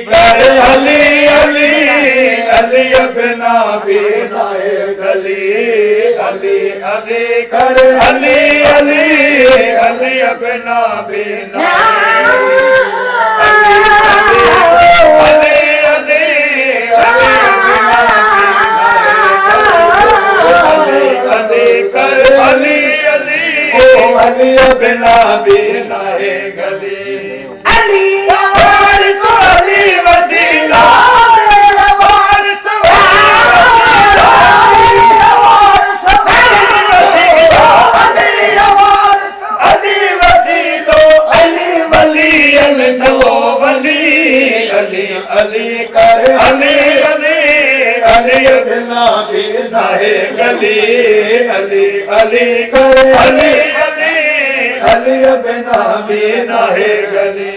कर अली अली अली बिना भी नाए गली अली अली कर अली अली अली बिना भी नाए अली अली अली अली कर अली अली अली बिना भी नाए गली अली वारिस अली वसीला वारिस अली वसीलो अली वली अली अली अली कर अली अली अली बिना भी नाए गली अली अली कर अली अली अली बिना भी नाए गली